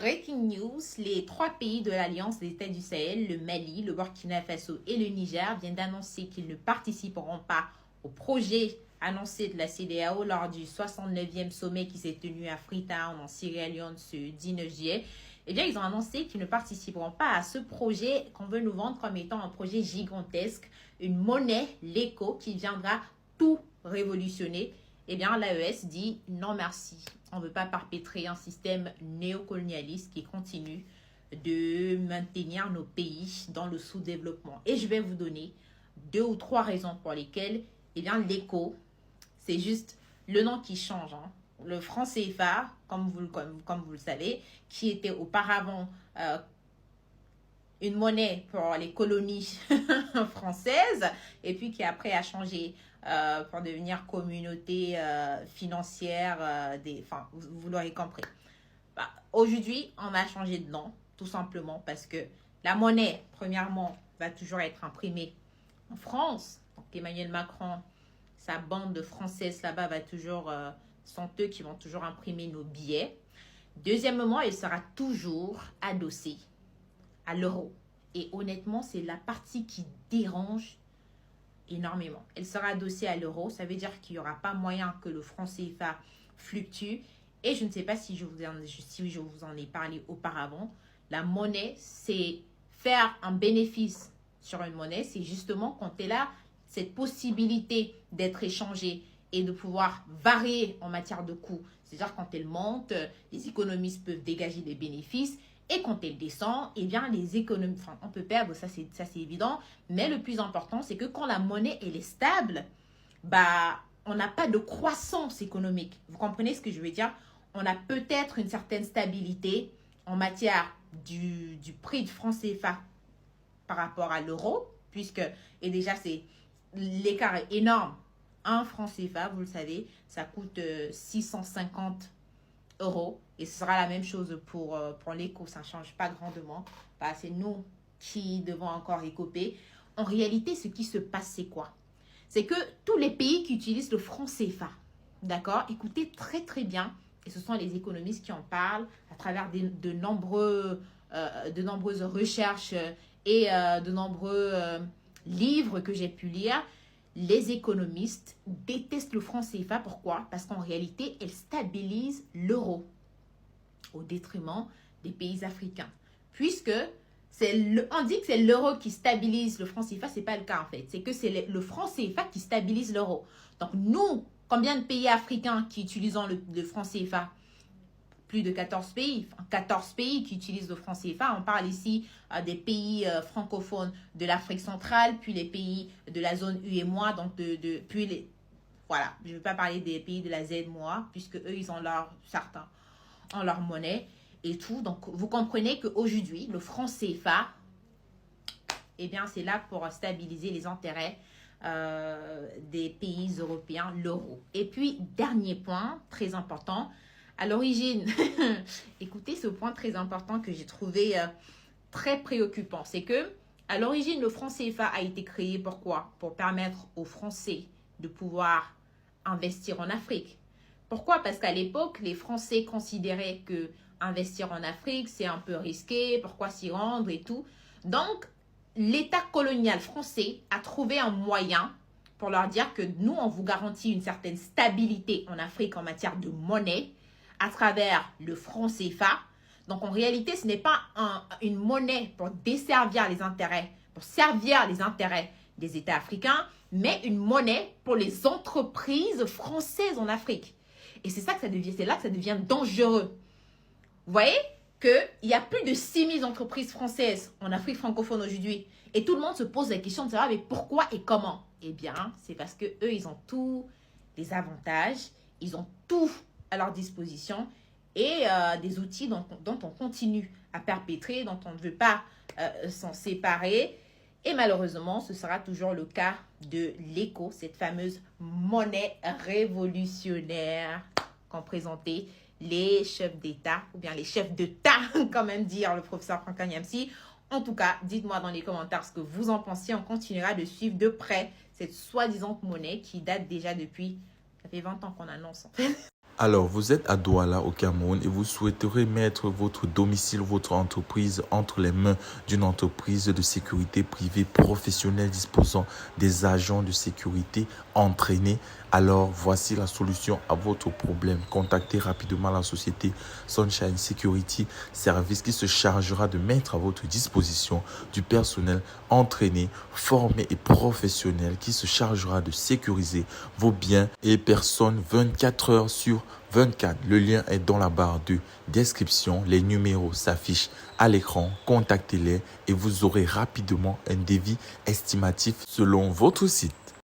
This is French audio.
breaking news, les 3 pays de l'Alliance des États du Sahel, le Mali, le Burkina Faso et le Niger, viennent d'annoncer qu'ils ne participeront pas au projet annoncé de la CEDEAO lors du 69e sommet qui s'est tenu à Freetown en Sierra Leone ce 19 juillet. Eh bien, ils ont annoncé qu'ils ne participeront pas à ce projet qu'on veut nous vendre comme étant un projet gigantesque, une monnaie, l'éco, qui viendra tout révolutionner. Eh bien, l'AES dit non merci. On ne veut pas perpétrer un système néocolonialiste qui continue de maintenir nos pays dans le sous-développement. Et je vais vous donner 2 ou 3 raisons pour lesquelles, eh bien, l'éco, c'est juste le nom qui change. Le franc CFA, comme vous le savez, qui était auparavant une monnaie pour les colonies françaises et puis qui après a changé pour devenir communauté financière. Vous l'aurez compris. Aujourd'hui, on a changé de nom, tout simplement parce que la monnaie, premièrement, va toujours être imprimée en France. Donc Emmanuel Macron, sa bande de Françaises là-bas sont eux qui vont toujours imprimer nos billets. Deuxièmement, il sera toujours adossé à l'euro. Et honnêtement, c'est la partie qui dérange énormément. Elle sera adossée à l'euro. Ça veut dire qu'il n'y aura pas moyen que le franc CFA fluctue. Et je ne sais pas si je vous en ai parlé auparavant. La monnaie, c'est faire un bénéfice sur une monnaie. C'est justement quand elle a cette possibilité d'être échangée et de pouvoir varier en matière de coûts. C'est-à-dire quand elle monte, les économistes peuvent dégager des bénéfices. Et quand elle descend, eh bien, les économies, on peut perdre, ça c'est évident. Mais le plus important, c'est que quand la monnaie elle est stable, on n'a pas de croissance économique. Vous comprenez ce que je veux dire? On a peut-être une certaine stabilité en matière du prix du franc CFA par rapport à l'euro, et déjà, l'écart est énorme. Un franc CFA, vous le savez, ça coûte 650 €. Et ce sera la même chose pour l'éco. Ça ne change pas grandement. C'est nous qui devons encore écoper. En réalité, ce qui se passe, c'est quoi? C'est que tous les pays qui utilisent le franc CFA, d'accord? Écoutez très très bien. Et ce sont les économistes qui en parlent à travers de nombreuses recherches et de nombreux livres que j'ai pu lire. Les économistes détestent le franc CFA. Pourquoi? Parce qu'en réalité, elle stabilise l'euro au détriment des pays africains. Puisque on dit que c'est l'euro qui stabilise le franc CFA, ce n'est pas le cas en fait. C'est que c'est le franc CFA qui stabilise l'euro. Donc nous, combien de pays africains qui utilisent le franc CFA? Plus de 14 pays. 14 pays qui utilisent le franc CFA. On parle ici des pays francophones de l'Afrique centrale, puis les pays de la zone UEMOA, donc voilà, je ne vais pas parler des pays de la ZMOA, puisque eux, ils ont certains ont leur monnaie et tout. Donc, vous comprenez qu'aujourd'hui, le franc CFA, eh bien, c'est là pour stabiliser les intérêts des pays européens, l'euro. Et puis, dernier point, très important, à l'origine, écoutez ce point très important que j'ai trouvé très préoccupant, c'est que à l'origine, le franc CFA a été créé pourquoi? Pour permettre aux Français de pouvoir investir en Afrique. Pourquoi? Parce qu'à l'époque, les Français considéraient que investir en Afrique, c'est un peu risqué, pourquoi s'y rendre et tout. Donc, l'État colonial français a trouvé un moyen pour leur dire que nous, on vous garantit une certaine stabilité en Afrique en matière de monnaie à travers le franc CFA. Donc, en réalité, ce n'est pas une monnaie pour desservir les intérêts, pour servir les intérêts des États africains, mais une monnaie pour les entreprises françaises en Afrique. Et c'est là que ça devient dangereux. Vous voyez qu'il y a plus de 6000 entreprises françaises en Afrique francophone aujourd'hui. Et tout le monde se pose la question de savoir mais pourquoi et comment? Eh bien, c'est parce qu'eux, ils ont tous les avantages, ils ont tout à leur disposition et des outils dont on continue à perpétrer, dont on ne veut pas s'en séparer. Et malheureusement, ce sera toujours le cas de l'éco, cette fameuse monnaie révolutionnaire qu'ont présenté les chefs d'État, ou bien les chefs d'État, quand même dire le professeur Franklin Nyamsi. En tout cas, dites-moi dans les commentaires ce que vous en pensez. On continuera de suivre de près cette soi-disant monnaie qui date déjà depuis... Ça fait 20 ans qu'on annonce en fait. Alors, vous êtes à Douala, au Cameroun, et vous souhaiterez mettre votre domicile, votre entreprise entre les mains d'une entreprise de sécurité privée professionnelle disposant des agents de sécurité entraînés. Alors, voici la solution à votre problème. Contactez rapidement la société Sunshine Security Service qui se chargera de mettre à votre disposition du personnel entraîné, formé et professionnel qui se chargera de sécuriser vos biens et personnes 24 heures sur 24. Le lien est dans la barre de description. Les numéros s'affichent à l'écran. Contactez-les et vous aurez rapidement un devis estimatif selon votre site.